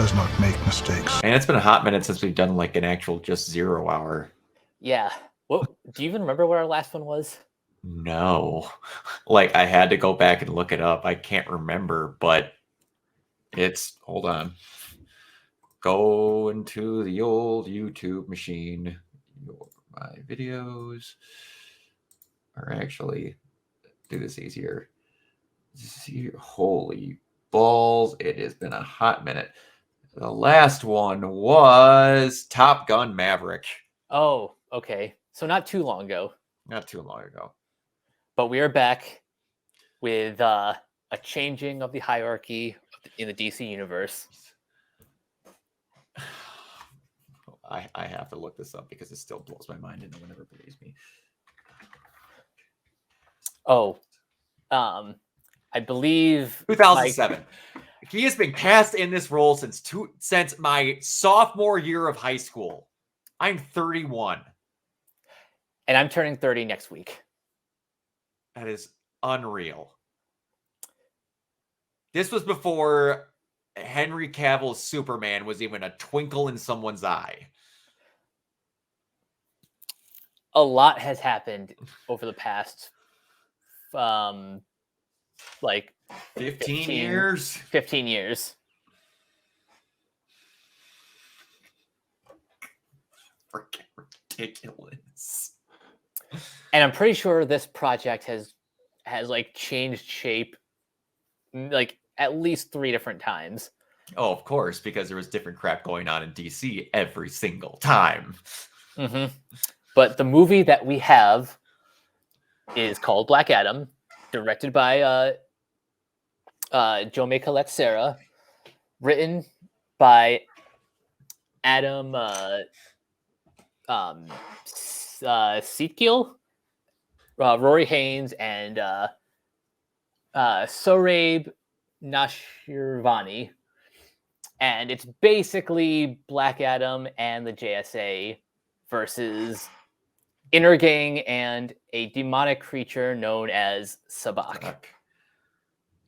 does not make mistakes. And it's been a hot minute since we've done like an actual just 0 hour. Yeah. What do you even remember what our last one was? No. Like I had to go back and look it up. I can't remember, but it's hold on. Go into the old YouTube machine. My videos are actually do this easier. Holy balls, it has been a hot minute. The last one was Top Gun Maverick. Oh, okay. So not too long ago. Not too long ago. But we are back with a changing of the hierarchy in the DC universe. I have to look this up because it still blows my mind and no one ever believes me. Oh, I believe 2007. He has been cast in this role since my sophomore year of high school. I'm 31. And I'm turning 30 next week. That is unreal. This was before Henry Cavill's Superman was even a twinkle in someone's eye. A lot has happened over the past like 15 years. 15 years. Freaking ridiculous. And I'm pretty sure this project has like changed shape like at least 3 different times. Oh, of course, because there was different crap going on in DC every single time. Mm-hmm. But the movie that we have is called Black Adam, directed by Jaume Collet-Serra, written by Adam Sietkiel, Rory Haynes, and Sorabe Nashirvani. And it's basically Black Adam and the JSA versus Intergang and a demonic creature known as Sabak.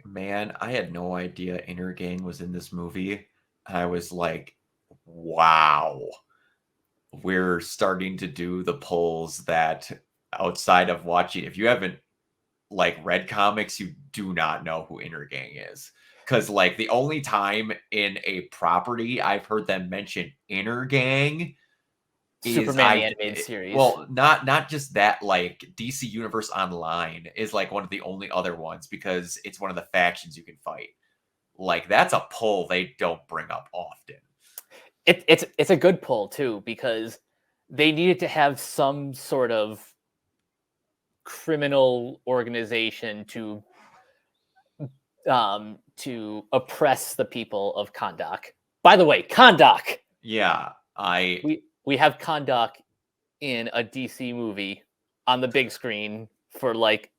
Man, I had no idea Intergang was in this movie. I was like, wow. We're starting to do the pulls that outside of watching, if you haven't like read comics, you do not know who Intergang is. Because like the only time in a property I've heard them mention Intergang Superman the animated series. Well, not just that, like DC Universe Online is like one of the only other ones because it's one of the factions you can fight. Like that's a pull they don't bring up often. It's a good pull too because they needed to have some sort of criminal organization to oppress the people of Kahndaq. By the way, Kahndaq. Yeah, we have Kahndaq in a DC movie on the big screen for like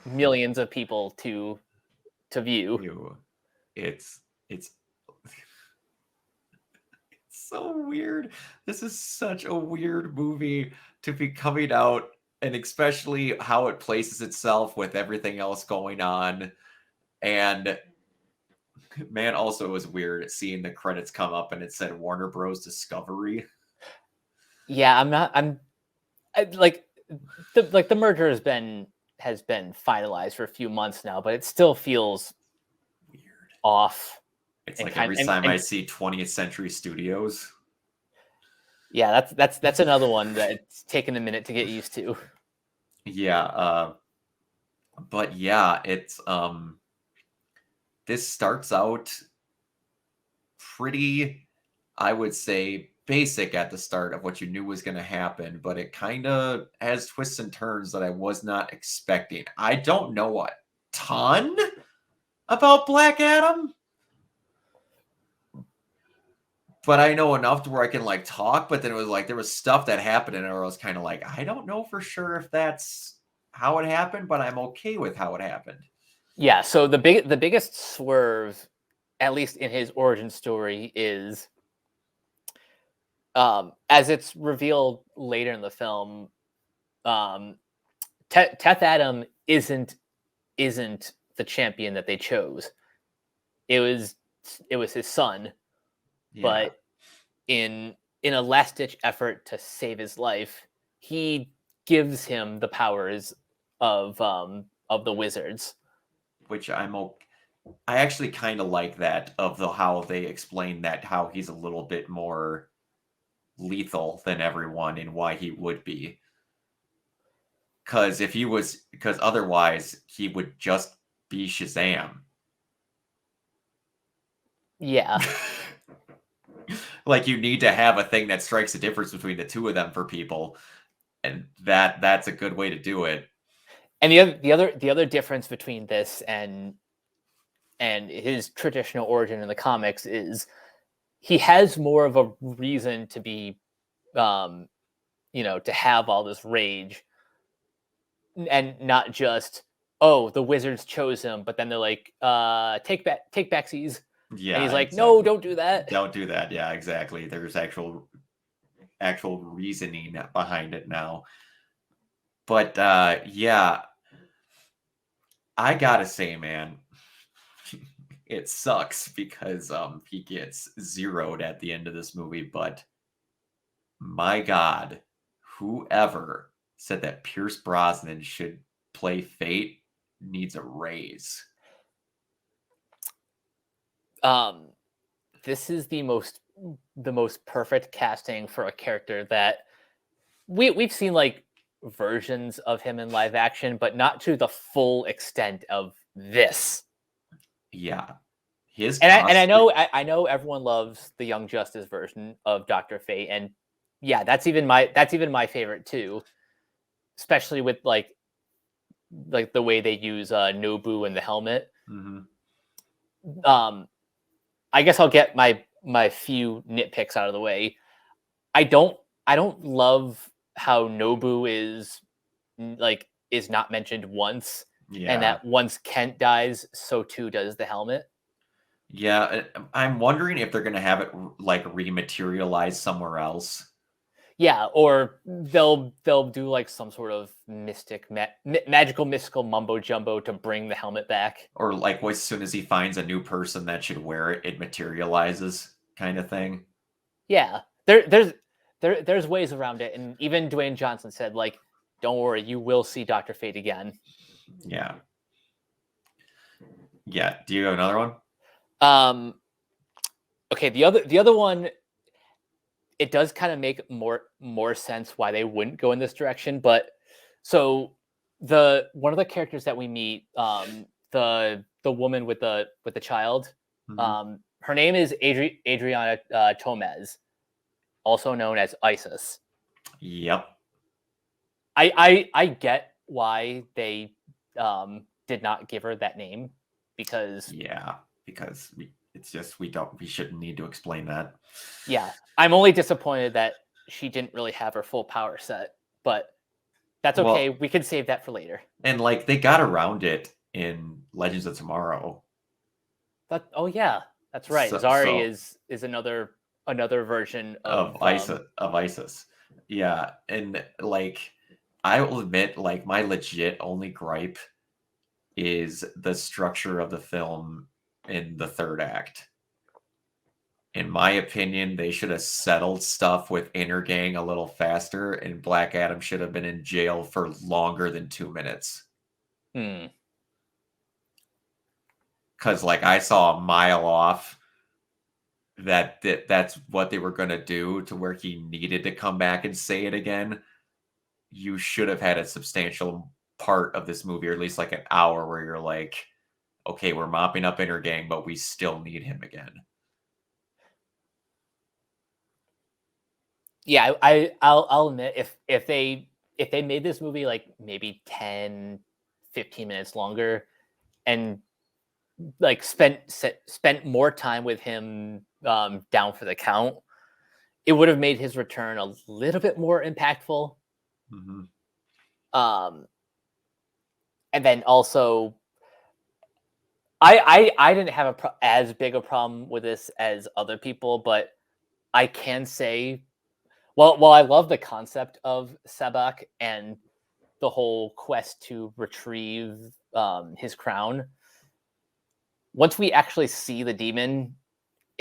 millions of people to view. It's so weird. This is such a weird movie to be coming out, and especially how it places itself with everything else going on. And man, also it was weird seeing the credits come up and it said Warner Bros. Discovery. Yeah, the merger has been finalized for a few months now, but it still feels weird, off. It's like every time I see 20th Century Studios. Yeah, that's another one that's taken a minute to get used to. Yeah, but yeah, it's this starts out pretty, I would say, basic at the start of what you knew was going to happen, but it kind of has twists and turns that I was not expecting. I don't know a ton about Black Adam, but I know enough to where I can like talk, but then it was like there was stuff that happened and I was kind of like, I don't know for sure if that's how it happened, but I'm okay with how it happened. Yeah, so the biggest swerve, at least in his origin story, is as it's revealed later in the film, Teth Adam isn't the champion that they chose. It was his son, Yeah. but in a last ditch effort to save his life, he gives him the powers of the wizards. Which I actually kind of like that of how they explain that, how he's a little bit more lethal than everyone and why he would be. Because otherwise he would just be Shazam. Yeah. Like, you need to have a thing that strikes the difference between the two of them for people, and that's a good way to do it. And the other difference between this and his traditional origin in the comics is he has more of a reason to be to have all this rage, and not just, oh, the wizards chose him, but then they're like, take backsies. Yeah, And he's like, exactly. no, don't do that. Don't do that. Yeah, exactly. There's actual reasoning behind it now. But yeah, I gotta say, man, it sucks because he gets zeroed at the end of this movie. But my God, whoever said that Pierce Brosnan should play Fate needs a raise. This is the most perfect casting for a character that we've seen like versions of him in live action, but not to the full extent of this. Yeah, his And I costume. I know everyone loves the Young Justice version of Dr. Fate, and yeah, that's even my favorite too, especially with like the way they use Nobu and the helmet. Mhm. I guess I'll get my few nitpicks out of the way. I don't love how Nobu is not mentioned once, and Yeah. that once Kent dies, so too does the helmet. Yeah, I'm wondering if they're gonna have it like rematerialize somewhere else, Yeah, or they'll do like some sort of magical mystical mumbo jumbo to bring the helmet back. or like as soon as he finds a new person that should wear it, it materializes, kind of thing. Yeah, there's ways around it, and even Dwayne Johnson said like, "Don't worry, you will see Doctor Fate again." Yeah, yeah. Do you have another one? Um, okay, the other one, it does kind of make more sense why they wouldn't go in this direction, but so the one of the characters that we meet, the woman with the child, Mhm. her name is Adriana Tomez, also known as Isis. Yep. I get why they did not give her that name, because Yeah, because it's just we shouldn't need to explain that. yeah, I'm only disappointed that she didn't really have her full power set, but that's okay. Well, We can save that for later. and like they got around it in Legends of Tomorrow. But oh yeah, that's right. So, Zari so is another version of of Isis. Yeah, and like I will admit, like my legit only gripe is the structure of the film in the third act. In my opinion, they should have settled stuff with Intergang a little faster, and Black Adam should have been in jail for longer than 2 minutes. hmm. Because, like, I saw a mile off that's what they were going to do, to where he needed to come back and say it again. You should have had a substantial part of this movie, or at least like an hour, where you're like, okay, we're mopping up Intergang, but we still need him again. Yeah, I'll admit, if they made this movie like maybe 10, 15 minutes longer, and like spent more time with him down for the count, it would have made his return a little bit more impactful. Hmm. Um, and then also, I didn't have as big a problem with this as other people, but I can say, while I love the concept of Sabak and the whole quest to retrieve his crown, once we actually see the demon,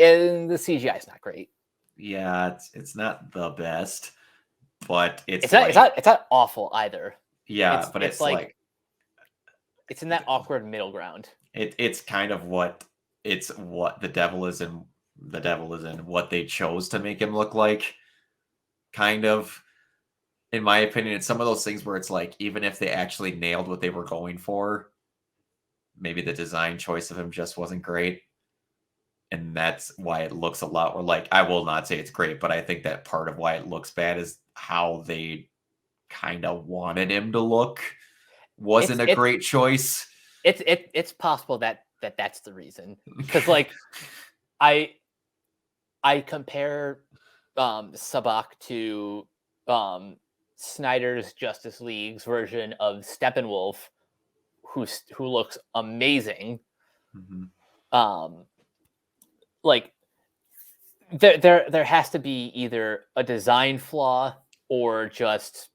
and the CGI is not great. Yeah, it's not the best, but It's not awful either. yeah, It's but it's it's like like it's in that awkward middle ground. it's kind of what the devil is in what they chose to make him look like, kind of. In my opinion, it's some of those things where it's like, even if they actually nailed what they were going for, maybe the design choice of him just wasn't great. And that's why it looks a lot, or like, I will not say it's great, but I think that part of why it looks bad is how they kind of wanted him to look It's wasn't a it's great choice. it's possible that's the reason. Because like I compare Sabak to Snyder's Justice League's version of Steppenwolf, who looks amazing. Mhm. Like there has to be either a design flaw or just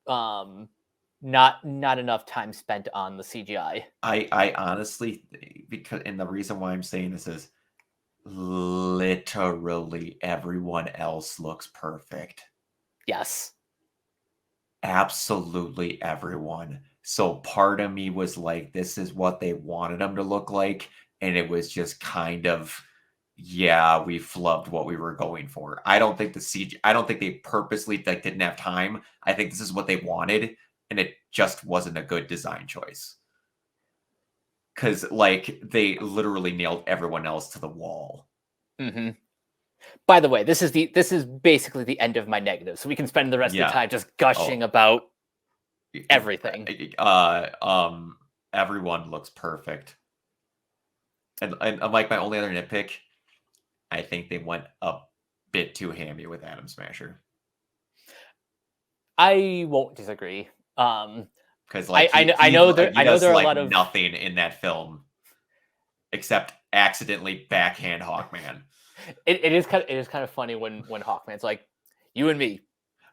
not enough time spent on the CGI. I honestly, because, and the reason why I'm saying this is literally everyone else looks perfect. Yes. Absolutely everyone. So part of me was like, this is what they wanted him to look like. And it was just kind of, yeah, we flubbed what we were going for. I don't think I don't think they purposely like didn't have time. I think this is what they wanted, and it just wasn't a good design choice. Cause like they literally nailed everyone else to the wall. Mm-hmm. By the way, this is basically the end of my negative, so we can spend the rest of Yeah. the time just gushing about everything. Everyone looks perfect. And like my only other nitpick, I think they went a bit too hammy with Atom Smasher. I won't disagree. Because like I know there are a like lot of nothing in that film except accidentally backhand Hawkman. it is kind of funny when Hawkman's like, you and me.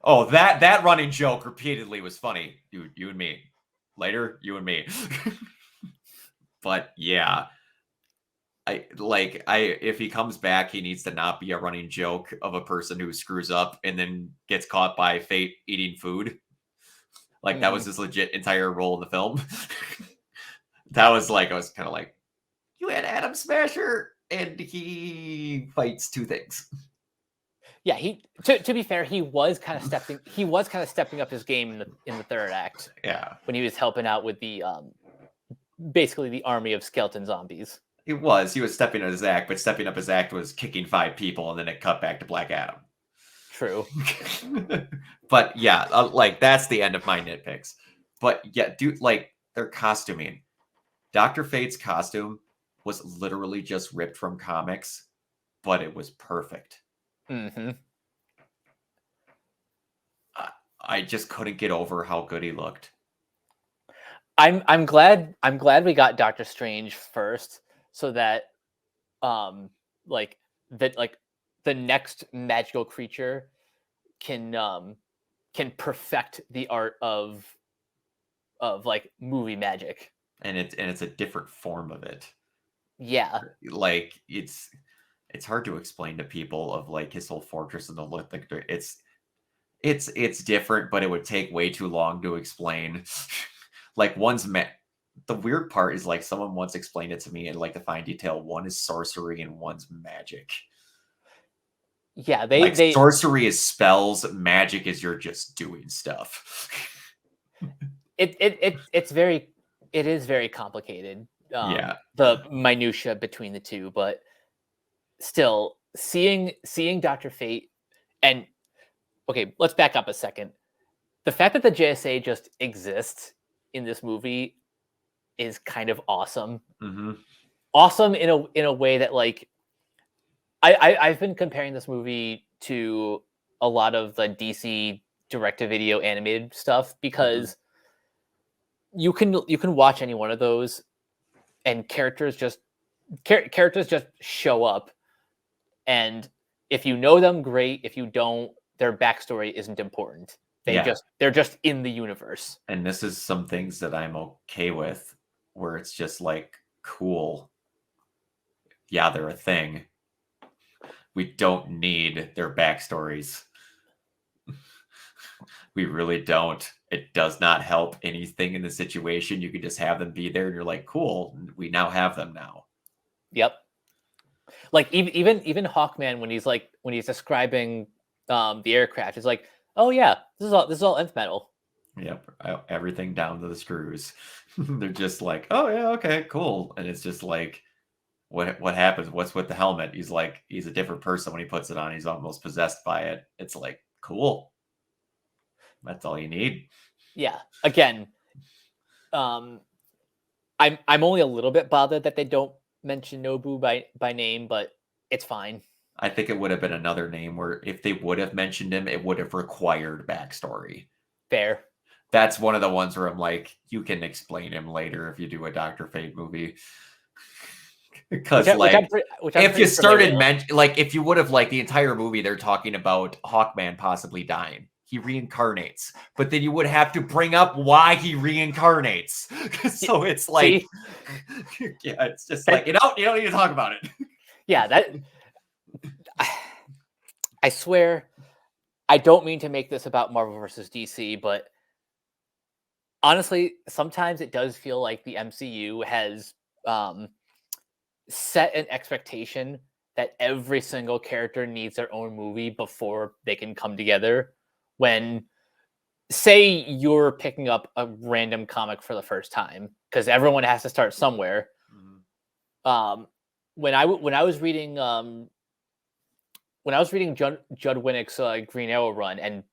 Oh, that running joke repeatedly was funny. You and me. Later, you and me. But yeah. If he comes back, he needs to not be a running joke of a person who screws up and then gets caught by fate eating food. Like that was his legit entire role in the film. That was like, I was kind of like, you had Atom Smasher and he fights two things. Yeah, to be fair, he was kind of stepping up his game in the third act. Yeah, when he was helping out with the basically the army of skeleton zombies. he was stepping up his act, but stepping up his act was kicking 5 people, and then it cut back to Black Adam. True. But yeah, like that's the end of my nitpicks. But yeah, dude, like their costuming. Dr. Fate's costume was literally just ripped from comics, but it was perfect. Mm-hmm. I just couldn't get over how good he looked. I'm glad we got Doctor Strange first, so that like the next magical creature can perfect the art of like movie magic. And it's a different form of it. Yeah. Like it's hard to explain to people of like his whole fortress and the look. Like it's different, but it would take way too long to explain. Like the weird part is like someone once explained it to me in like the fine detail. One is sorcery and one's magic. Yeah, sorcery is spells, magic is you're just doing stuff. It is very complicated. Yeah. The minutia between the two, but still seeing Dr. Fate and okay, let's back up a second. The fact that the JSA just exists in this movie is kind of awesome. Mm-hmm. Awesome in a way that like I've been comparing this movie to a lot of the DC direct-to-video animated stuff because you can watch any one of those and characters just show up, and if you know them, great. If you don't, their backstory isn't important. They're just in the universe. And this is some things that I'm okay with, where it's just like cool. yeah, they're a thing. We don't need their backstories. We really don't. It does not help anything in the situation. You can just have them be there, and you're like, cool. We now have them now. Yep. Like even Hawkman when he's describing the aircraft, it's like, oh yeah, this is all nth metal. Yep, everything down to the screws. They're just like, oh yeah, okay, cool. And it's just like, what happens? What's with the helmet? He's like, he's a different person when he puts it on. He's almost possessed by it. It's like, cool. That's all you need. Yeah. Again, I'm only a little bit bothered that they don't mention Nobu by name, but it's fine. I think it would have been another name where if they would have mentioned him, it would have required backstory. Fair. That's one of the ones where I'm like, you can explain him later if you do a Dr. Fate movie. Because like, if you started like, if you would have like the entire movie, they're talking about Hawkman possibly dying. He reincarnates, but then you would have to bring up why he reincarnates. So it's like, yeah, it's just like, you don't need to talk about it. Yeah, that I swear, I don't mean to make this about Marvel versus DC, but honestly, sometimes it does feel like the MCU has set an expectation that every single character needs their own movie before they can come together. When, say, you're picking up a random comic for the first time, because everyone has to start somewhere. Mm-hmm. When I was reading Judd Winnick's Green Arrow run, and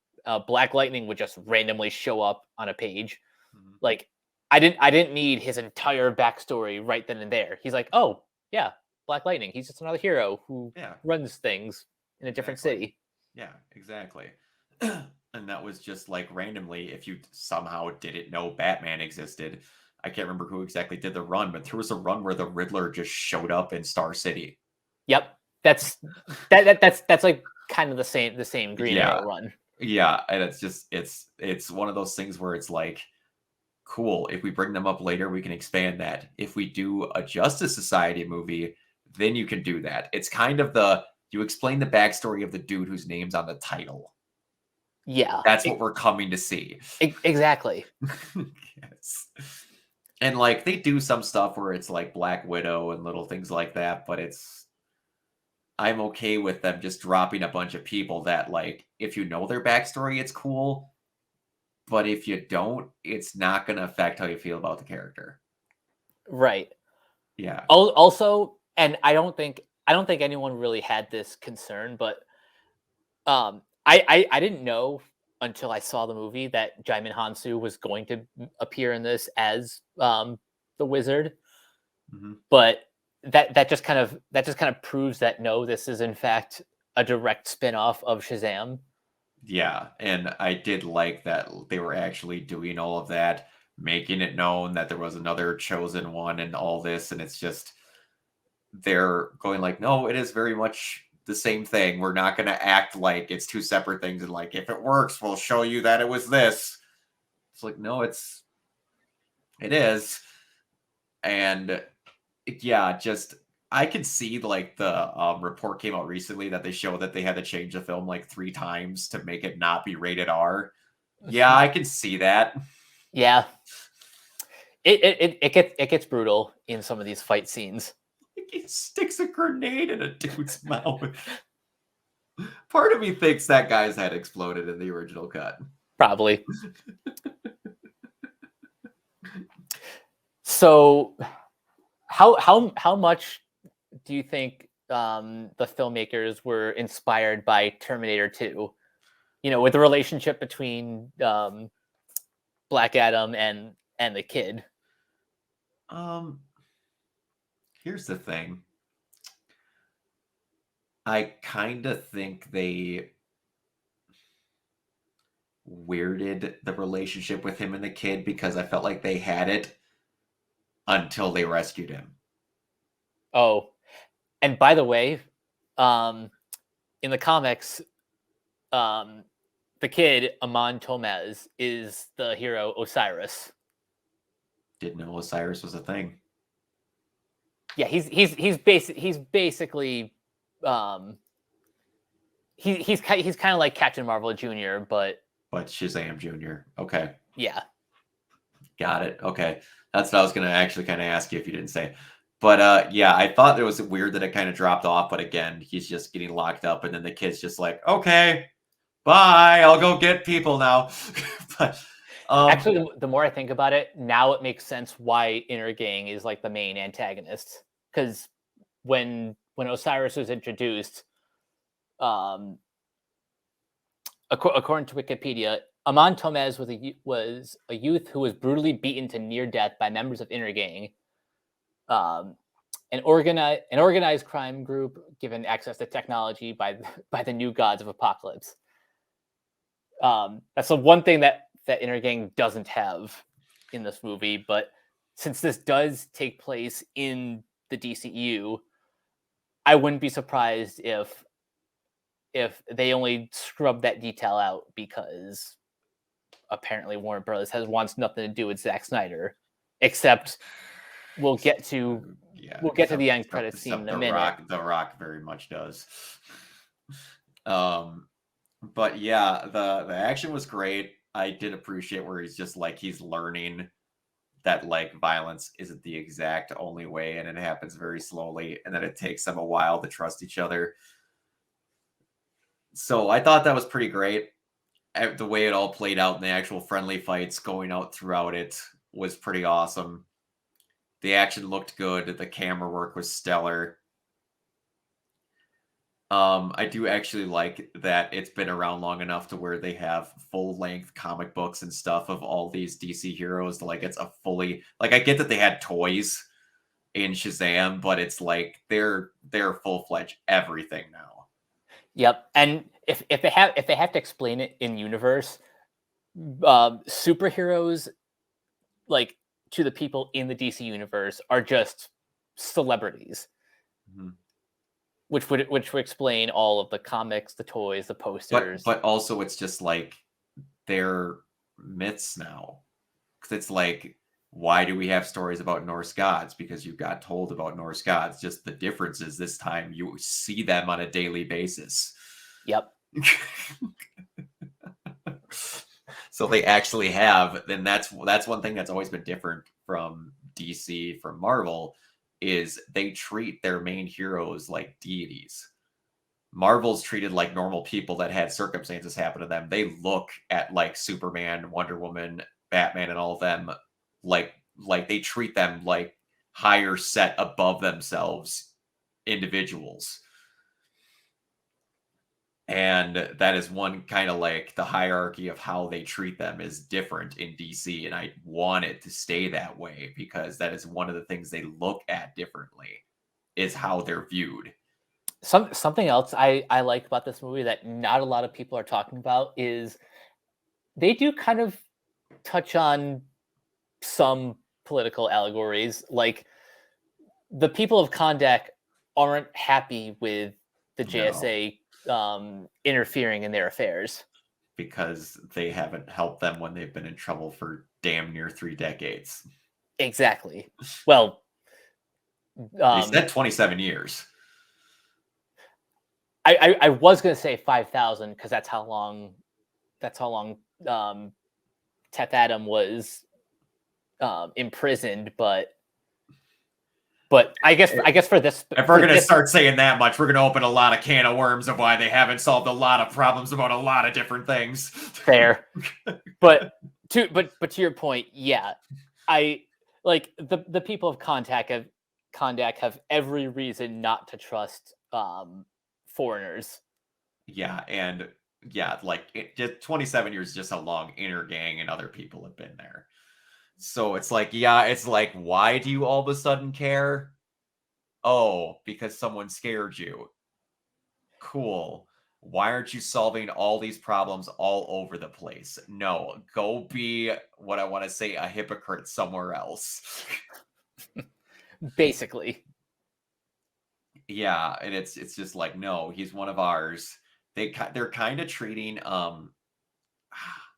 Black Lightning would just randomly show up on a page, mm-hmm. Like I didn't need his entire backstory right then and there. He's like, oh yeah, Black Lightning. He's just another hero who runs things in a different city. Yeah, exactly. And that was just like randomly, if you somehow didn't know Batman existed. I can't remember who exactly did the run, but there was a run where the Riddler just showed up in Star City. Yep. That's like kind of the same Green Arrow run. Yeah, and it's just it's one of those things where it's like, cool, if we bring them up later, we can expand that. If we do a Justice Society movie, then you can do that. It's kind of you explain the backstory of the dude whose name's on the title. Yeah. That's what we're coming to see. Exactly. Yes. And like they do some stuff where it's like Black Widow and little things like that, but I'm okay with them just dropping a bunch of people that, like, if you know their backstory, it's cool. But if you don't, it's not going to affect how you feel about the character. Right. Yeah. Also, and I don't think anyone really had this concern, but I didn't know until I saw the movie that Djimon Hounsou was going to appear in this as the Wizard. Mm-hmm. But that just kind of proves that no, this is in fact a direct spin-off of Shazam. Yeah, and I did like that they were actually doing all of that, making it known that there was another chosen one and all this, and it's just they're going like, no, it is very much the same thing. We're not going to act like it's two separate things and like, if it works, we'll show you that it was this. It's like, no, it is. And yeah, just I could see like the report came out recently that they showed that they had to change the film like 3 times to make it not be rated R. Yeah, I can see that. Yeah. It gets brutal in some of these fight scenes. He sticks a grenade in a dude's mouth. Part of me thinks that guy's head exploded in the original cut. Probably. So how much do you think the filmmakers were inspired by Terminator 2? You know, with the relationship between Black Adam and the kid. Here's the thing. I kind of think they weirded the relationship with him and the kid because I felt like they had it until they rescued him. Oh, and by the way, in the comics, the kid, Amon Tomaz, is the hero Osiris. Didn't know Osiris was a thing. Yeah, he's basically um he's kind of like Captain Marvel Jr., but Shazam Jr. Okay. yeah. Got it. Okay. That's what I was gonna actually kind of ask you if you didn't say. But yeah, I thought it was weird that it kind of dropped off, but again, he's just getting locked up, and then the kid's just like, okay, bye, I'll go get people now. But Actually, the more I think about it, now it makes sense why Intergang is like the main antagonist. Because when Osiris was introduced, um, according to Wikipedia, Amon Tomez was a youth who was brutally beaten to near death by members of Intergang, an organized crime group given access to technology by the new gods of Apocalypse. That's the one thing that Intergang doesn't have in this movie. But since this does take place in the DCEU, I wouldn't be surprised if they only scrub that detail out because apparently Warner Brothers wants nothing to do with Zack Snyder, except we'll get to the end credits scene in a minute. The Rock very much does. But yeah, the action was great. I did appreciate where he's just like he's learning that like violence isn't the exact only way, and it happens very slowly, and that it takes them a while to trust each other. So I thought that was pretty great. The way it all played out in the actual friendly fights going out throughout it was pretty awesome. The action looked good. The camera work was stellar. I do actually like that it's been around long enough to where they have full-length comic books and stuff of all these DC heroes. Like it's a fully like I get that they had toys in Shazam, but it's like they're full-fledged everything now. Yep, and if they have to explain it in universe, superheroes like to the people in the DC universe are just celebrities. Mm-hmm. Which would explain all of the comics, the toys, the posters. But also it's just like they're myths now. Because it's like, why do we have stories about Norse gods? Because you got told about Norse gods. Just the difference is this time you see them on a daily basis. Yep. So they actually have, and that's one thing that's always been different from DC, from Marvel, is they treat their main heroes like deities. Marvel's treated like normal people that had circumstances happen to them. They look at like Superman, Wonder Woman, Batman, and all of them like they treat them like higher set above themselves individuals. And that is one kind of like the hierarchy of how they treat them is different in DC. And I want it to stay that way because that is one of the things they look at differently is how they're viewed. Something else I like about this movie that not a lot of people are talking about is they do kind of touch on some political allegories. Like the people of Kahndaq aren't happy with the JSA interfering in their affairs because they haven't helped them when they've been in trouble for damn near 3 decades. Exactly. Well, they said 27 years. I was going to say 5,000 because that's how long Teth Adam was imprisoned, but I guess for this, if we're going to start saying that much, we're going to open a lot of can of worms of why they haven't solved a lot of problems about a lot of different things. Fair, but to your point, yeah, I like the people of Kahndaq have every reason not to trust foreigners. Yeah, and yeah, like just 27 years is just how long Intergang and other people have been there. So it's like, yeah, it's like, why do you all of a sudden care? Oh, because someone scared you. Cool. Why aren't you solving all these problems all over the place? No, go be what I want to say, a hypocrite somewhere else. Basically. Yeah, and it's just like, no, he's one of ours. They're kind of treating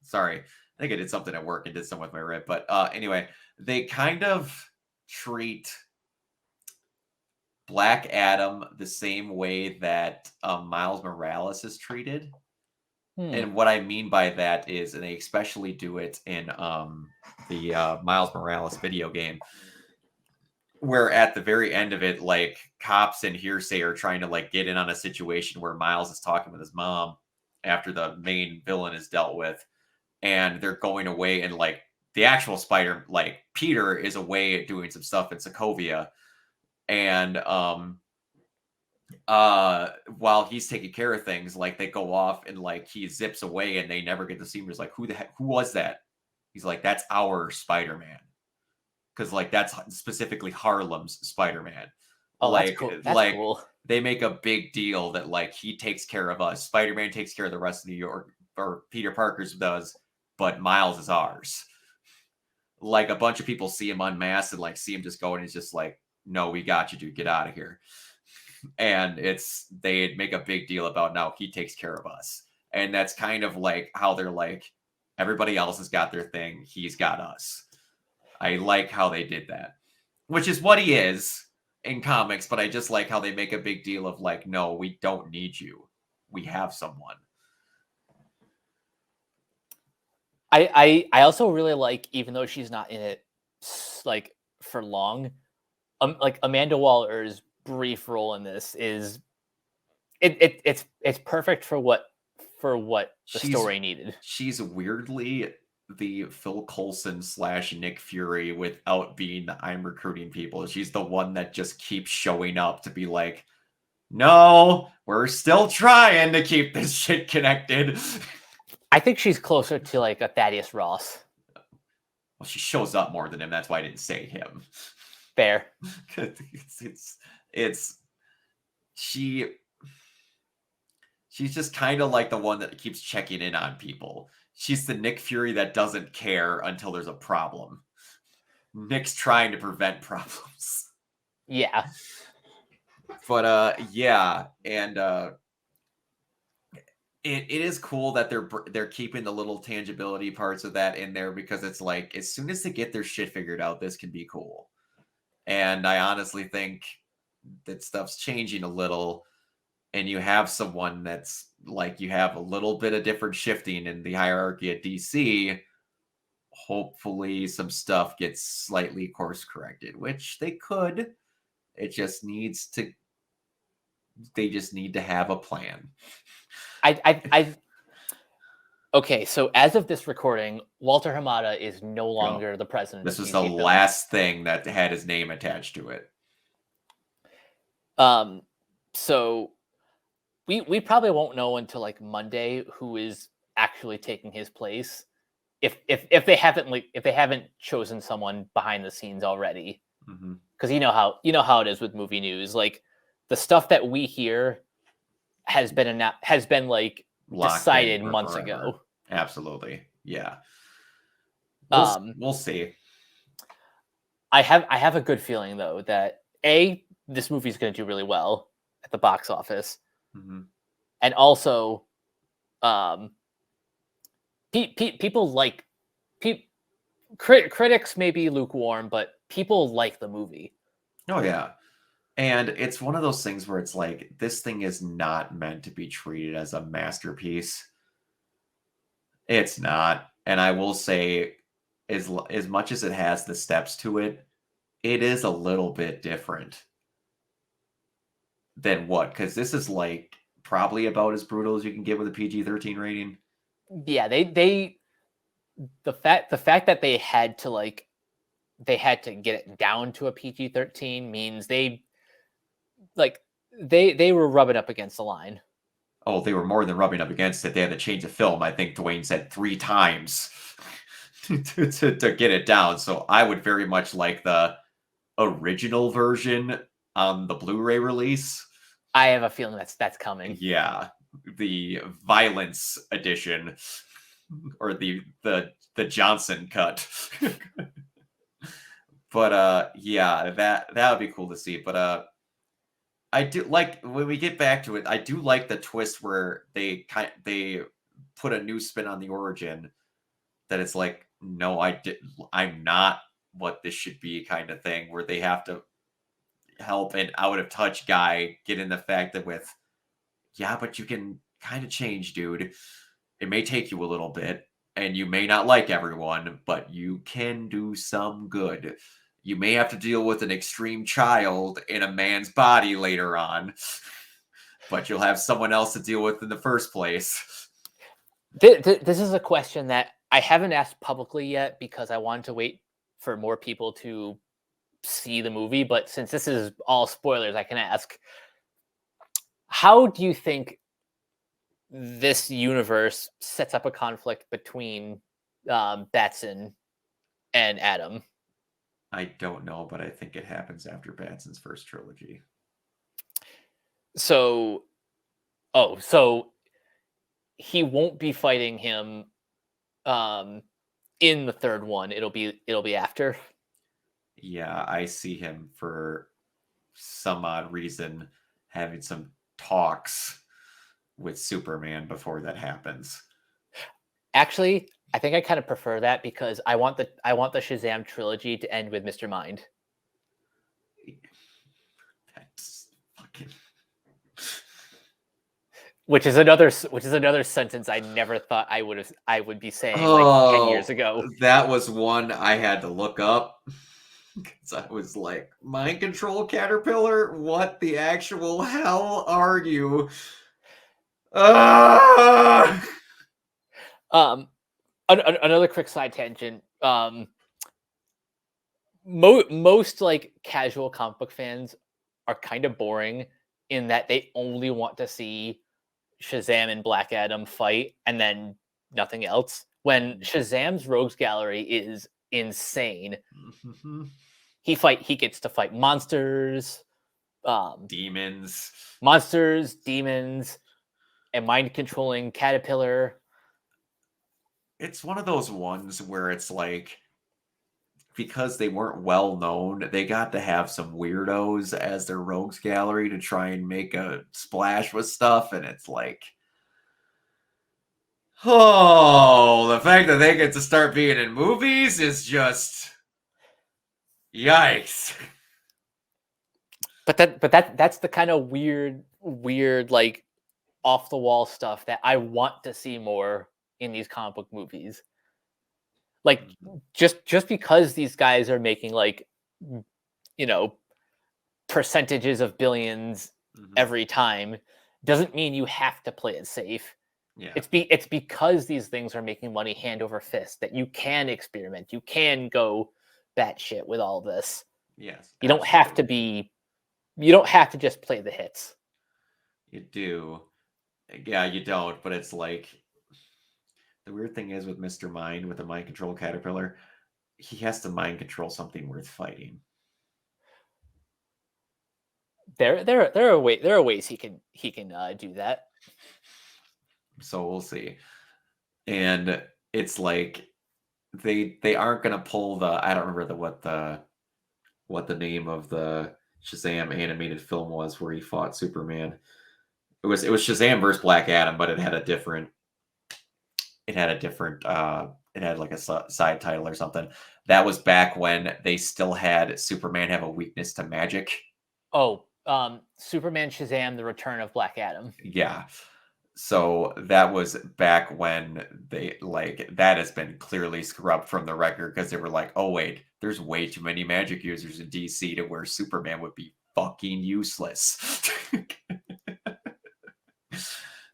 sorry, I think I did something at work and did some with my rib, but anyway, they kind of treat Black Adam the same way that Miles Morales is treated. Hmm. And what I mean by that is, and they especially do it in the Miles Morales video game, where at the very end of it, like cops and hearsay are trying to like get in on a situation where Miles is talking with his mom after the main villain is dealt with, and they're going away, and like the actual Spider, like Peter, is away doing some stuff in Sokovia, and while he's taking care of things, like they go off and like he zips away and they never get to see him. He's like, who the heck, who was that? He's like, that's our Spider-Man. Because like that's specifically Harlem's Spider-Man. Oh, that's cool. That's Like cool. they make a big deal that like he takes care of us. Spider-Man takes care of the rest of New York, or Peter Parker's does, but Miles is ours. Like a bunch of people see him unmasked and like see him just go, and he's just like, no, we got you, dude. Get out of here. And they make a big deal about now he takes care of us. And that's kind of like how they're like, everybody else has got their thing, he's got us. I like how they did that, which is what he is in comics, but I just like how they make a big deal of like, no, we don't need you, we have someone. I also really like, even though she's not in it like for long, like Amanda Waller's brief role in this is it's perfect for what the story needed. She's weirdly the Phil Coulson / Nick Fury without being the I'm recruiting people. She's the one that just keeps showing up to be like, no, we're still trying to keep this shit connected. I think she's closer to like a Thaddeus Ross. Well, she shows up more than him. That's why I didn't say him. Fair. it's she's just kind of like the one that keeps checking in on people. She's the Nick Fury that doesn't care until there's a problem. Nick's trying to prevent problems. Yeah. But yeah, and it is cool that they're keeping the little tangibility parts of that in there, because it's like as soon as they get their shit figured out, this can be cool. And I honestly think that stuff's changing a little, and you have someone that's like, you have a little bit of different shifting in the hierarchy at DC. Hopefully some stuff gets slightly course corrected, which they could. They just need to have a plan. Okay, so as of this recording, Walter Hamada is no longer the president. This was the last thing that had his name attached to it. So we probably won't know until like Monday who is actually taking his place, if they haven't chosen someone behind the scenes already. Because you know how it is with movie news. Like the stuff that we hear has been like decided months ago. Absolutely, yeah. We'll see. I have a good feeling though that this movie is going to do really well at the box office, and also, people like critics may be lukewarm, but people like the movie. Oh yeah. And it's one of those things where it's like, this thing is not meant to be treated as a masterpiece. It's not. And I will say, as much as it has the steps to it, it is a little bit different than what? Because this is like probably about as brutal as you can get with a PG-13 rating. Yeah, the fact that they had to get it down to a PG-13 means they were rubbing up against the line. Oh, they were more than rubbing up against it. They had to change the film, I think Dwayne said 3 times to get it down. So I would very much like the original version on the Blu-ray release. I have a feeling that's coming. Yeah, the violence edition, or the Johnson cut. But yeah, that would be cool to see. But I do like, when we get back to it, I do like the twist where they put a new spin on the origin, that it's like, no, I'm not what this should be, kind of thing, where they have to, help an out of touch guy get in the fact that with, yeah, but you can kind of change, dude. It may take you a little bit, and you may not like everyone, but you can do some good. You may have to deal with an extreme child in a man's body later on, but you'll have someone else to deal with in the first place. This is a question that I haven't asked publicly yet because I wanted to wait for more people to see the movie. But since this is all spoilers, I can ask: how do you think this universe sets up a conflict between Batson and Adam? I don't know, but I think it happens after Batson's first trilogy. So, so he won't be fighting him in the third one. It'll be after. Yeah, I see him for some odd reason having some talks with Superman before that happens. Actually, I think I kind of prefer that because I want the Shazam trilogy to end with Mr. Mind. That's fucking Which is another sentence I never thought I would be saying like 10 years ago. That was one I had to look up because I was like, mind control caterpillar? What the actual hell are you? Another quick side tangent. Most like casual comic book fans are kind of boring in that they only want to see Shazam and Black Adam fight and then nothing else. When Shazam's Rogues Gallery is insane. He gets to fight monsters, demons, and mind controlling caterpillar. It's one of those ones where it's like, because they weren't well known, they got to have some weirdos as their rogues gallery to try and make a splash with stuff, and it's like, oh, the fact that they get to start being in movies is just yikes. But that's the kind of weird like off the wall stuff that I want to see more in these comic book movies. Like just because these guys are making like, you know, percentages of billions every time doesn't mean you have to play it safe. Yeah. It's because these things are making money hand over fist that you can experiment. You can go batshit with all this. Yes. You don't have to just play the hits. You do. Yeah, you don't, but it's like, the weird thing is with Mr. Mind, with the mind control caterpillar, he has to mind control something worth fighting. There are ways he can do that. So we'll see. And it's like they aren't gonna pull the, I don't remember what the name of the Shazam animated film was where he fought Superman. It was Shazam versus Black Adam, but it had a different it had like a side title or something. That was back when they still had Superman have a weakness to magic. Oh, Superman Shazam: The Return of Black Adam. Yeah. So that was back when they that has been clearly scrubbed from the record because they were like, oh wait, there's way too many magic users in DC to where Superman would be fucking useless.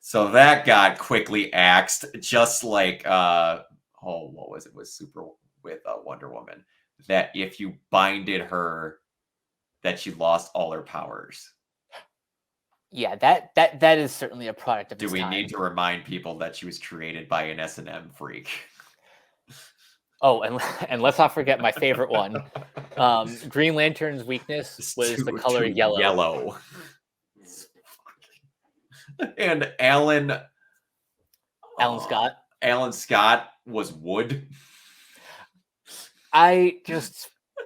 So that got quickly axed, just like what was it with Wonder Woman, that if you binded her, that she lost all her powers. Yeah, that is certainly a product of its time. Do we need to remind people that she was created by an S&M freak? Oh, and let's not forget my favorite one. Green Lantern's weakness was the color yellow. Yellow. And Alan Scott. Alan Scott was wood.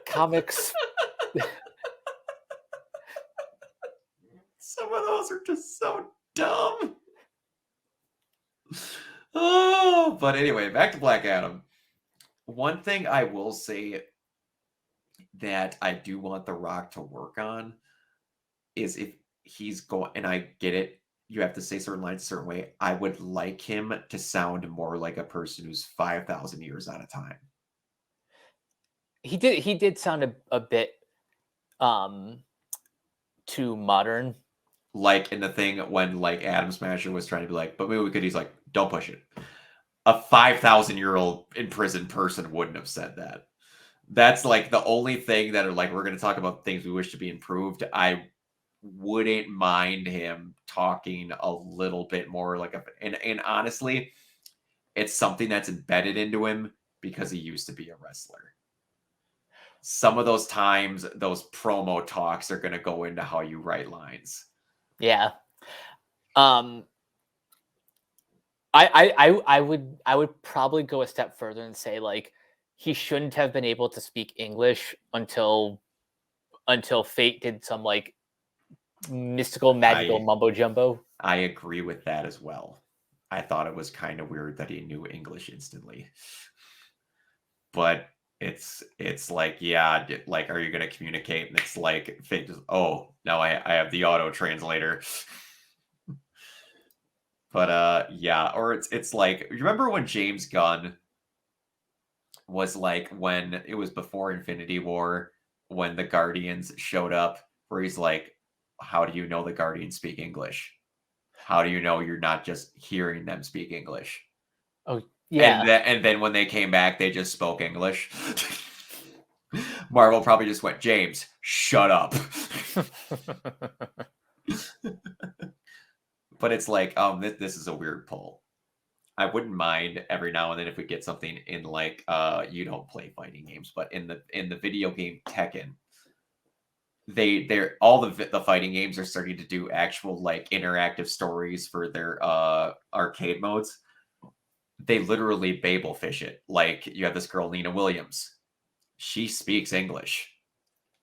Comics. Some of those are just so dumb. Oh, but anyway, back to Black Adam. One thing I will say that I do want The Rock to work on is if he's going, and I get it, you have to say certain lines a certain way. I would like him to sound more like a person who's 5,000 years out of time. He did sound a bit um too modern. Like in the thing when like Adam Smasher was trying to be like, but maybe we could, he's like, don't push it. A 5,000-year-old imprisoned person wouldn't have said that. That's like the only thing that are like, we're going to talk about things we wish to be improved. I wouldn't mind him talking a little bit more like a, and honestly, it's something that's embedded into him because he used to be a wrestler. Some of those times, those promo talks are going to go into how you write lines. Yeah. Um, I would probably go a step further and say like he shouldn't have been able to speak English until Fate did some like mystical magical mumbo jumbo. I agree with that as well. I thought it was kind of weird that he knew English instantly. But it's like, yeah, like, are you going to communicate? And it's like, Fate just, oh, now I have the auto translator. But yeah, or it's like, you remember when James Gunn was like, when it was before Infinity War, when the Guardians showed up, where he's like, how do you know the Guardians speak English? How do you know you're not just hearing them speak English? Oh yeah. And then when they came back, they just spoke English. Marvel probably just went, James, shut up. But it's like, this is a weird pull. I wouldn't mind every now and then if we get something in like, you don't play fighting games, but in the video game Tekken, they're all the fighting games are starting to do actual like interactive stories for their arcade modes. They literally Babel fish it. Like, you have this girl, Nina Williams. She speaks English.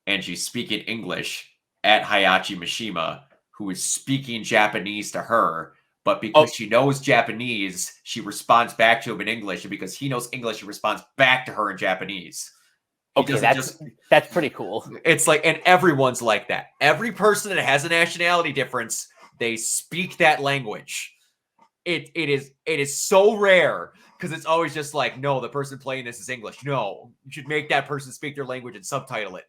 And she's speaking English at Hayachi Mishima, who is speaking Japanese to her. But because she knows Japanese, she responds back to him in English. And because he knows English, he responds back to her in Japanese. Okay, that's pretty cool. It's like, and everyone's like that. Every person that has a nationality difference, they speak that language. It is so rare because it's always just like, no, the person playing this is English. No, you should make that person speak their language and subtitle it.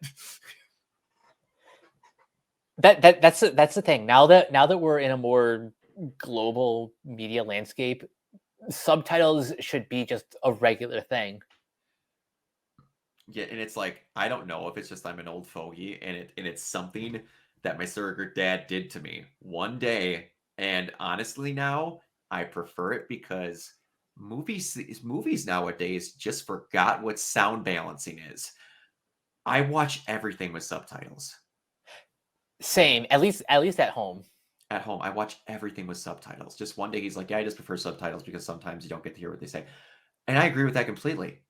That's the thing. Now that we're in a more global media landscape, subtitles should be just a regular thing. Yeah, and it's like, I don't know if it's just I'm an old fogey and it's something that my surrogate dad did to me one day. And honestly, now I prefer it because movies nowadays just forgot what sound balancing is. I watch everything with subtitles. Same, at least at home. At home, I watch everything with subtitles. Just one day he's like, yeah, I just prefer subtitles because sometimes you don't get to hear what they say. And I agree with that completely.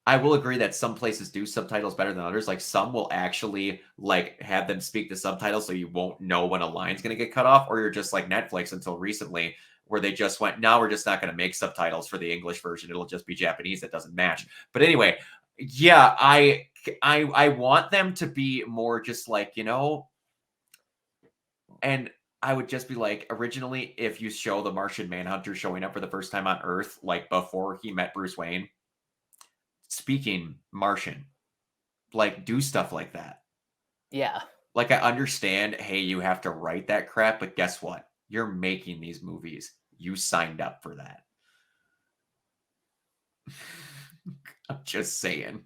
I will agree that some places do subtitles better than others. Like, some will actually like have them speak the subtitles so you won't know when a line's going to get cut off, or you're just like Netflix until recently, where they just went, now we're just not going to make subtitles for the English version. It'll just be Japanese that doesn't match. But anyway, yeah, I want them to be more just like, and I would just be like, originally, if you show the Martian Manhunter showing up for the first time on Earth, like before he met Bruce Wayne, speaking Martian, like, do stuff like that. Yeah. Like, I understand, hey, you have to write that crap, but guess what? You're making these movies. You signed up for that. I'm just saying.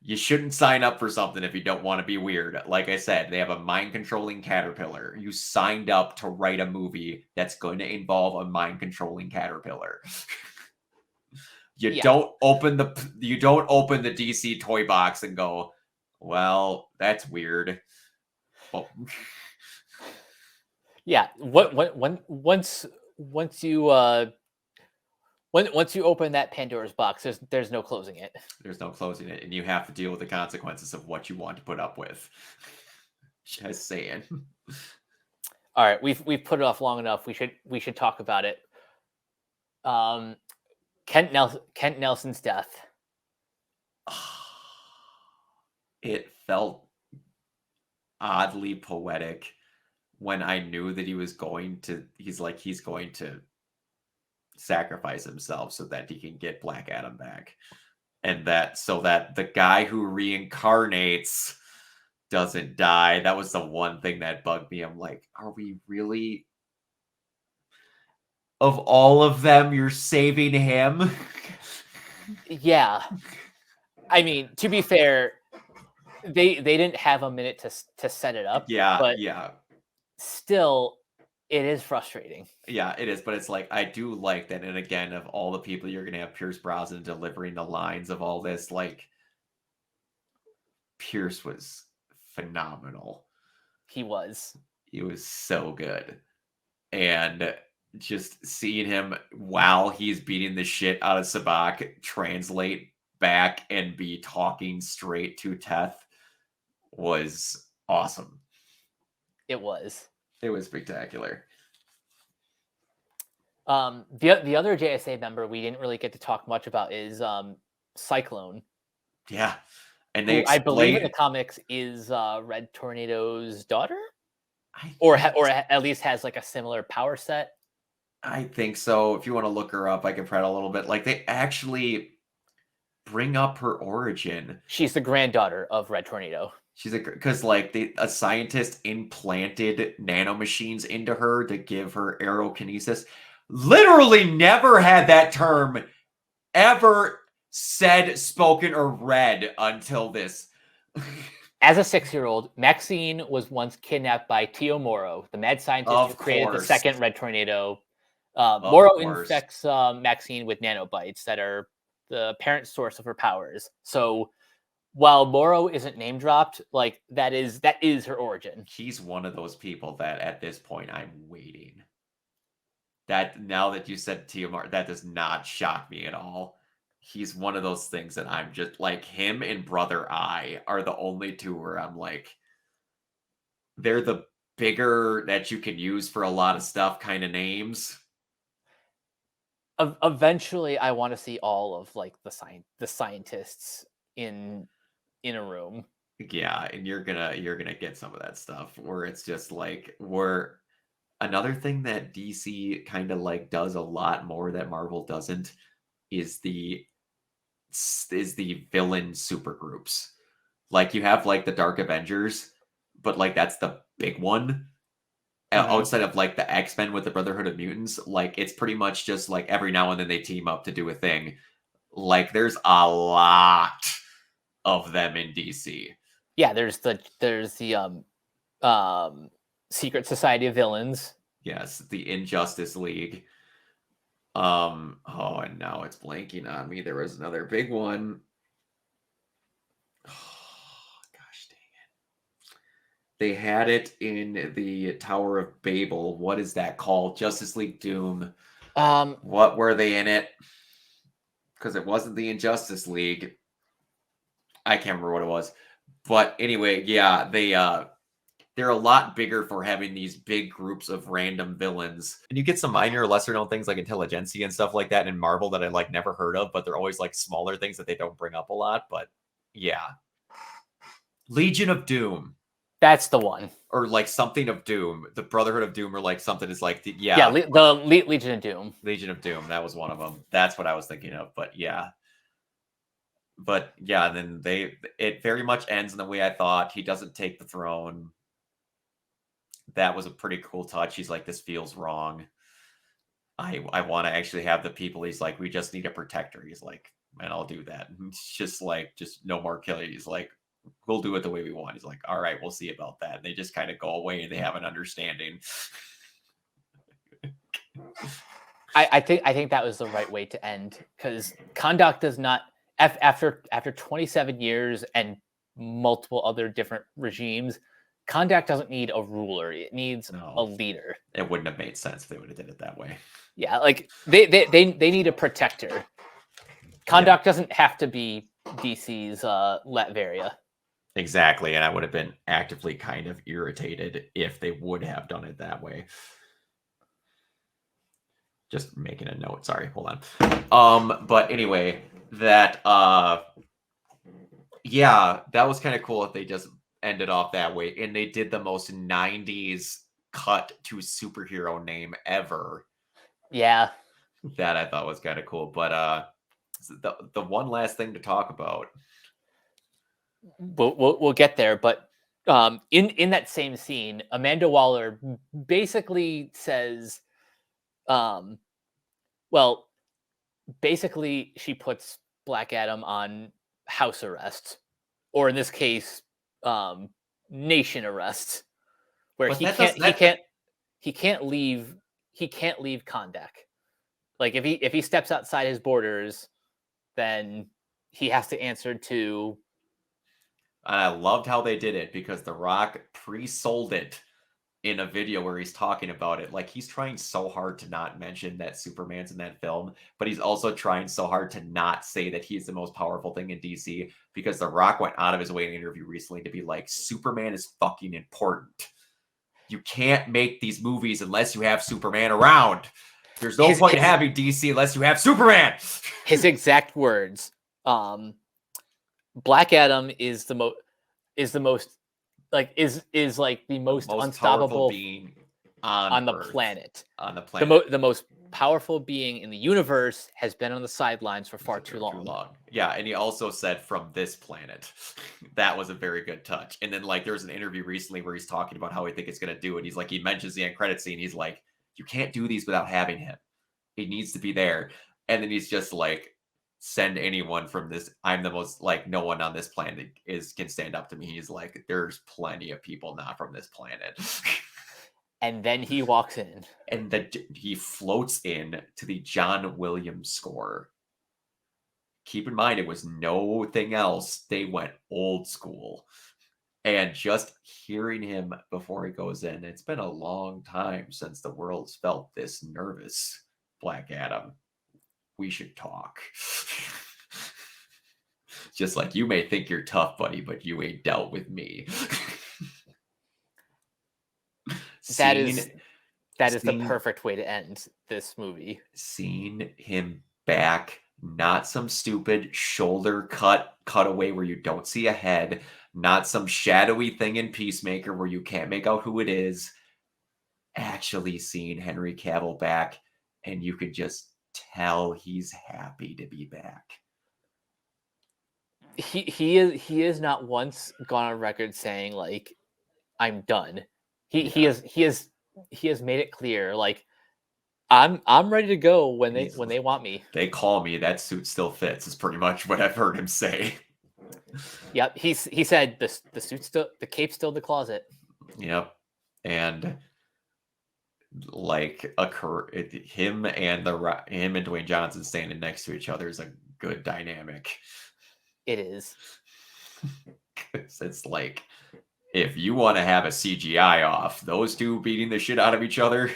You shouldn't sign up for something if you don't want to be weird. Like I said, they have a mind-controlling caterpillar. You signed up to write a movie that's going to involve a mind-controlling caterpillar. You don't open the DC toy box and go, well, that's weird. Well, yeah. Once you open that Pandora's box, there's no closing it. There's no closing it, and you have to deal with the consequences of what you want to put up with. Just saying. All right, we've put it off long enough. We should talk about it. Kent Nelson's death. It felt oddly poetic when I knew that he's going to sacrifice himself so that he can get Black Adam back. And that so that the guy who reincarnates doesn't die. That was the one thing that bugged me. I'm like, are we really, of all of them, you're saving him? Yeah. I mean, to be fair, they didn't have a minute to set it up. Yeah, but yeah. Still, it is frustrating. Yeah, it is, but it's like I do like that. And again, of all the people you're gonna have Pierce Brosnan delivering the lines of all this, like Pierce was phenomenal. He was so good. And just seeing him while he's beating the shit out of Sabak translate back and be talking straight to Teth was awesome. It was spectacular. The other JSA member we didn't really get to talk much about is Cyclone. Yeah. And they I believe in the comics is Red Tornado's daughter, or at least has like a similar power set. I think so. If you want to look her up, I can prat a little bit. Like they actually bring up her origin. She's the granddaughter of Red Tornado. She's because like a scientist implanted nanomachines into her to give her aerokinesis. Literally never had that term ever said, spoken, or read until this. As a 6-year-old, Maxine was once kidnapped by Tio Moro, the mad scientist who created the second Red Tornado. Moro infects Maxine with nanobites that are the apparent source of her powers. So while Moro isn't name dropped, like that is her origin. He's one of those people that at this point I'm waiting. That now that you said Tio Moro, that does not shock me at all. He's one of those things that I'm just like, him and Brother Eye are the only two where I'm like, they're the bigger that you can use for a lot of stuff kind of names. Eventually, I want to see all of like the scientists in a room. Yeah, and you're gonna get some of that stuff where it's just like another thing that DC kind of like does a lot more that Marvel doesn't is the villain supergroups. Like you have like the Dark Avengers, but like that's the big one. Outside of like the X-Men with the Brotherhood of Mutants, like it's pretty much just like every now and then they team up to do a thing. Like there's a lot of them in DC. Yeah, there's the Secret Society of Villains. Yes, the Injustice League. Oh, and now it's blanking on me. There was another big one. Oh, gosh dang it. They had it in the Tower of Babel. What is that called? Justice League Doom. What were they in it? Because it wasn't the Injustice League. I can't remember what it was. But anyway, yeah, they're a lot bigger for having these big groups of random villains. And you get some minor, lesser known things like Intelligentsia and stuff like that in Marvel that I like never heard of, but they're always like smaller things that they don't bring up a lot. But yeah. Legion of Doom. That's the one. Or like something of Doom. The Brotherhood of Doom or like something is like, the Legion of Doom. Legion of Doom. That was one of them. That's what I was thinking of. But yeah. But yeah, then it very much ends in the way I thought. He doesn't take the throne. That was a pretty cool touch. He's like, this feels wrong. I want to actually have the people. He's like, we just need a protector. He's like, man, I'll do that. And it's just like, just no more killing. He's like, we'll do it the way we want. He's like, all right, we'll see about that. And they just kind of go away and they have an understanding. I think that was the right way to end, because Kahndaq does not, after 27 years and multiple other different regimes, Kahndaq doesn't need a ruler. It needs a leader. It wouldn't have made sense if they would have did it that way. Yeah, like they need a protector. Kahndaq doesn't have to be DC's Latveria. Exactly, and I would have been actively kind of irritated if they would have done it that way. Just making a note. Sorry, hold on. But anyway, that yeah, that was kind of cool if they just ended off that way, and they did the most 90s cut to superhero name ever. Yeah. That I thought was kind of cool. But the one last thing to talk about. We'll get there, but in that same scene, Amanda Waller basically says, well, basically she puts Black Adam on house arrest, or in this case, nation arrest, where But he that can't does he that can't he can't leave Kondak. Like if he steps outside his borders, then he has to answer to. I loved how they did it because The Rock pre-sold it in a video where he's talking about it. Like he's trying so hard to not mention that Superman's in that film, but he's also trying so hard to not say that he's the most powerful thing in DC because The Rock went out of his way in an interview recently to be like, Superman is fucking important. You can't make these movies unless you have Superman around. There's no point in having DC unless you have Superman. His exact words. Black Adam is the most like the most unstoppable being on the Earth, planet. On the planet. The most powerful being in the universe has been on the sidelines for far too long. Yeah, and he also said from this planet. That was a very good touch. And then like there was an interview recently where he's talking about how he think it's gonna do, and he's like, he mentions the end credit scene. He's like, you can't do these without having him. He needs to be there. And then he's just like, send anyone from this. I'm the most like no one on this planet can stand up to me. He's like, there's plenty of people not from this planet. And then he walks in. And he floats in to the John Williams score. Keep in mind, it was nothing else. They went old school. And just hearing him before he goes in, it's been a long time since the world's felt this nervous, Black Adam. We should talk. Just like you may think you're tough, buddy, but you ain't dealt with me. That is the perfect way to end this movie. Seeing him back, not some stupid shoulder cutaway where you don't see a head, not some shadowy thing in Peacemaker where you can't make out who it is. Actually seeing Henry Cavill back, and you could just tell he's happy to be back. He is not once gone on record saying like, I'm done. He has made it clear like, I'm ready to go when they want me. They call me, that suit still fits, is pretty much what I've heard him say. Yep, he said the suit still, the cape's still in the closet. Yep. And like him and Dwayne Johnson standing next to each other is a good dynamic. It is. It's like, if you want to have a CGI off, those two beating the shit out of each other,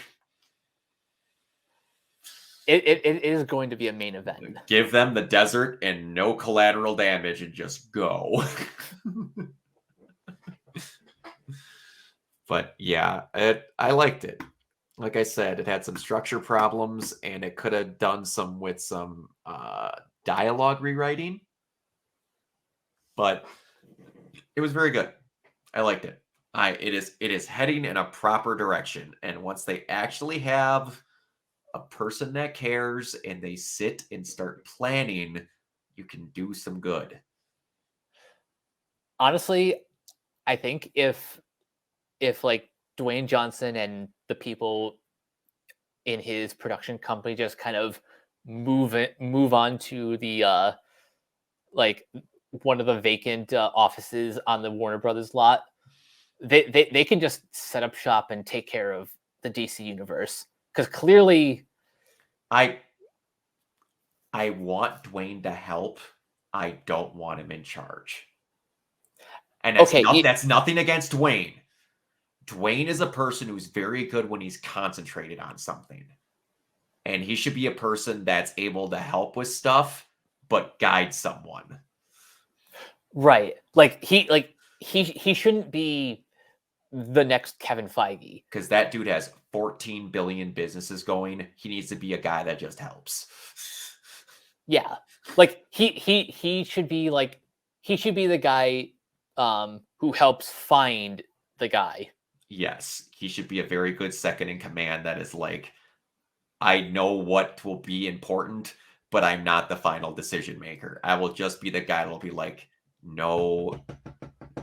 it is going to be a main event. Give them the desert and no collateral damage and just go. But yeah, I liked it. Like I said, it had some structure problems, and it could have done some with some dialogue rewriting. But it was very good. I liked it. It is heading in a proper direction. And once they actually have a person that cares and they sit and start planning, you can do some good. Honestly, I think if like Dwayne Johnson and the people in his production company just kind of move on to the like one of the vacant offices on the Warner Brothers lot, they can just set up shop and take care of the DC universe, because clearly I want Dwayne to help. I don't want him in charge. And that's nothing against Dwayne. Dwayne is a person who's very good when he's concentrated on something. And he should be a person that's able to help with stuff, but guide someone. Right. Like he shouldn't be the next Kevin Feige. Because that dude has 14 billion businesses going. He needs to be a guy that just helps. Yeah. Like he should be like, he should be the guy who helps find the guy. Yes, he should be a very good second in command that is like, I know what will be important, but I'm not the final decision maker. I will just be the guy that'll be like, no,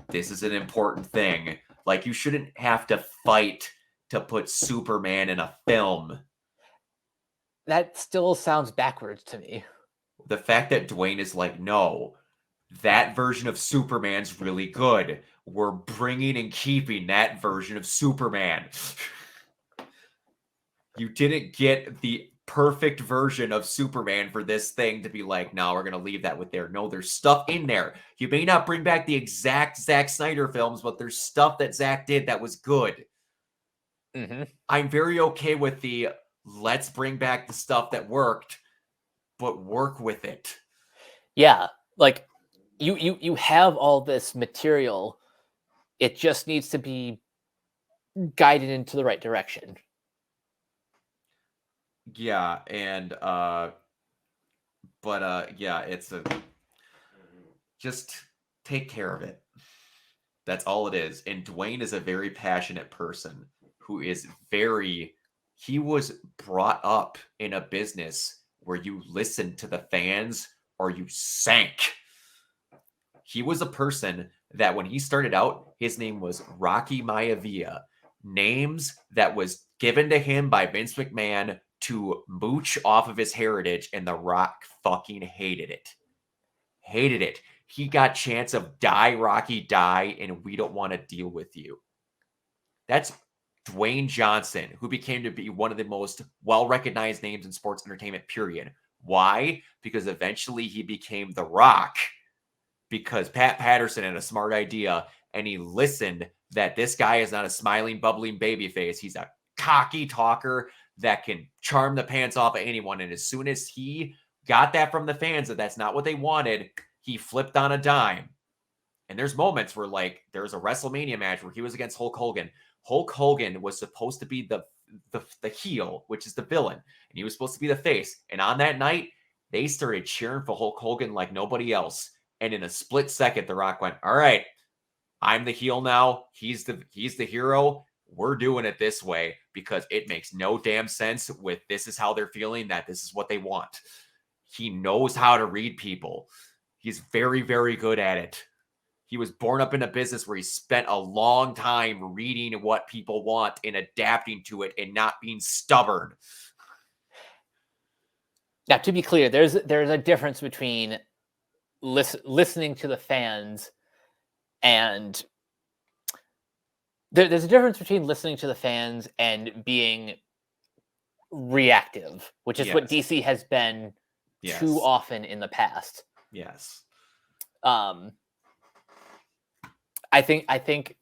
this is an important thing. Like, you shouldn't have to fight to put Superman in a film. That still sounds backwards to me. The fact that Dwayne is like, no, that version of Superman's really good. We're bringing and keeping that version of Superman. You didn't get the perfect version of Superman for this thing to be like, no, we're going to leave that with there. No, there's stuff in there. You may not bring back the exact Zack Snyder films, but there's stuff that Zack did that was good. Mm-hmm. I'm very okay with the let's bring back the stuff that worked, but work with it. Yeah, like you have all this material. It just needs to be guided into the right direction. Yeah, and yeah, it's a just take care of it. That's all it is. And Dwayne is a very passionate person who is he was brought up in a business where you listened to the fans or you sank. He was a person that when he started out, his name was Rocky Maivia. Names that was given to him by Vince McMahon to mooch off of his heritage, and The Rock fucking hated it. Hated it. He got chants of die, Rocky, die, and we don't want to deal with you. That's Dwayne Johnson, who became to be one of the most well-recognized names in sports entertainment, period. Why? Because eventually he became The Rock because Pat Patterson had a smart idea and he listened that this guy is not a smiling, bubbling baby face. He's a cocky talker that can charm the pants off of anyone. And as soon as he got that from the fans that that's not what they wanted, he flipped on a dime. And there's moments where, like, there's a WrestleMania match where he was against Hulk Hogan. Hulk Hogan was supposed to be the heel, which is the villain, and he was supposed to be the face. And on that night, they started cheering for Hulk Hogan like nobody else. And in a split second, The Rock went, all right, I'm the heel now. He's the hero. We're doing it this way because it makes no damn sense with this is how they're feeling, that this is what they want. He knows how to read people. He's very, very good at it. He was born up in a business where he spent a long time reading what people want and adapting to it and not being stubborn. Now, to be clear, there's a difference between listening to the fans and there's a difference between listening to the fans and being reactive, which is what DC has been too often in the past. Yes. I think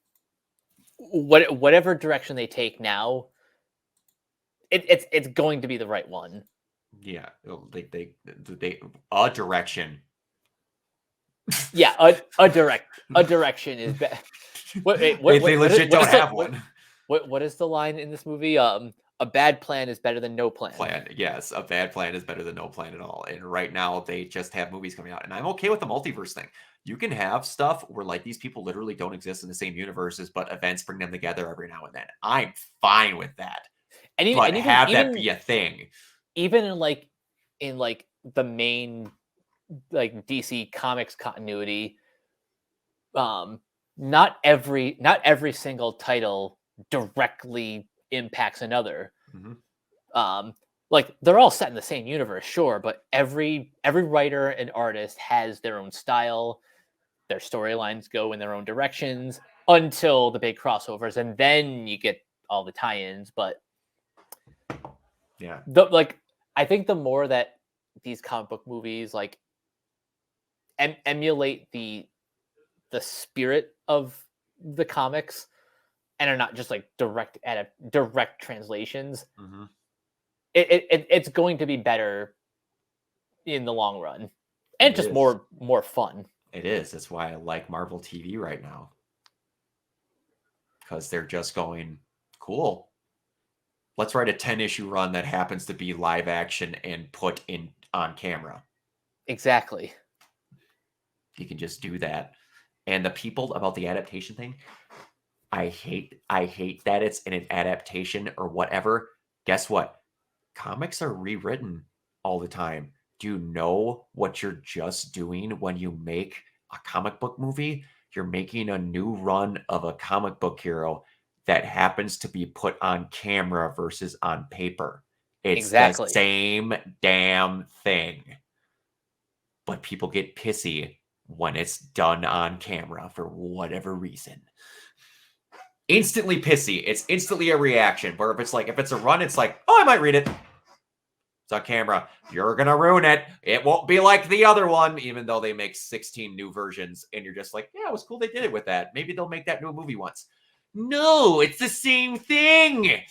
whatever direction they take now, it's going to be the right one. Yeah, they a direction. Yeah, a direction is better. They legit don't have one. What is the line in this movie? A bad plan is better than no plan. Yes, a bad plan is better than no plan at all. And right now they just have movies coming out, and I'm okay with the multiverse thing. You can have stuff where like these people literally don't exist in the same universes, but events bring them together every now and then. I'm fine with that. And that be a thing. Even in the main like DC Comics continuity, not every single title directly impacts another. Mm-hmm. Like they're all set in the same universe, sure, but every writer and artist has their own style. Their storylines go in their own directions until the big crossovers, and then you get all the tie-ins. But yeah, I think the more that these comic book movies like emulate the spirit of the comics and are not just like direct translations, mm-hmm. it's going to be better in the long run, and just more fun. It is. That's why I like Marvel TV right now, because they're just going cool. Let's write a 10-issue run that happens to be live action and put on camera. Exactly. You can just do that. And the people about the adaptation thing, I hate that it's in an adaptation or whatever. Guess what? Comics are rewritten all the time. Do you know what you're just doing when you make a comic book movie? You're making a new run of a comic book hero that happens to be put on camera versus on paper. It's the Exactly. same damn thing. But people get pissy when it's done on camera for whatever reason. Instantly pissy. It's instantly a reaction. Where if it's a run, it's like, oh, I might read it. It's on camera. You're going to ruin it. It won't be like the other one, even though they make 16 new versions. And you're just like, yeah, it was cool they did it with that. Maybe they'll make that new movie once. No, it's the same thing.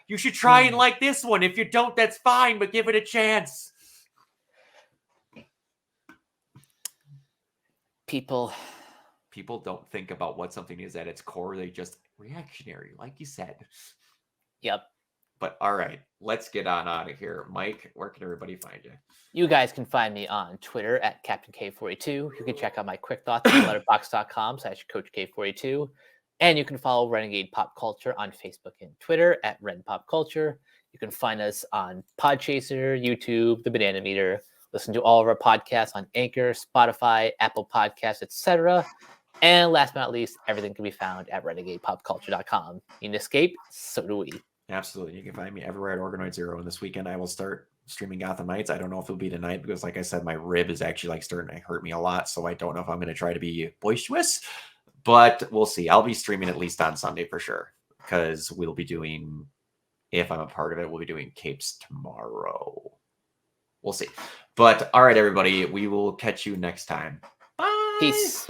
You should try and like this one. If you don't, that's fine, but give it a chance. People don't think about what something is at its core. They just reactionary, like you said. Yep. But all right, let's get on out of here. Mike, where can everybody find you? You guys can find me on Twitter at CaptainK42. You can check out my quick thoughts on letterboxd.com/CoachK42. And you can follow Renegade Pop Culture on Facebook and Twitter at Ren Pop Culture. You can find us on Podchaser, YouTube, The Banana Meter. Listen to all of our podcasts on Anchor, Spotify, Apple Podcasts, etc. And last but not least, everything can be found at renegadepopculture.com. You can escape, so do we. Absolutely. You can find me everywhere at Organoid Zero. And this weekend I will start streaming Gotham Knights. I don't know if it'll be tonight because, like I said, my rib is actually starting to hurt me a lot. So I don't know if I'm going to try to be boisterous, but we'll see. I'll be streaming at least on Sunday for sure, because we'll be doing, if I'm a part of it, we'll be doing Capes tomorrow. We'll see. But all right, everybody, we will catch you next time. Bye. Peace.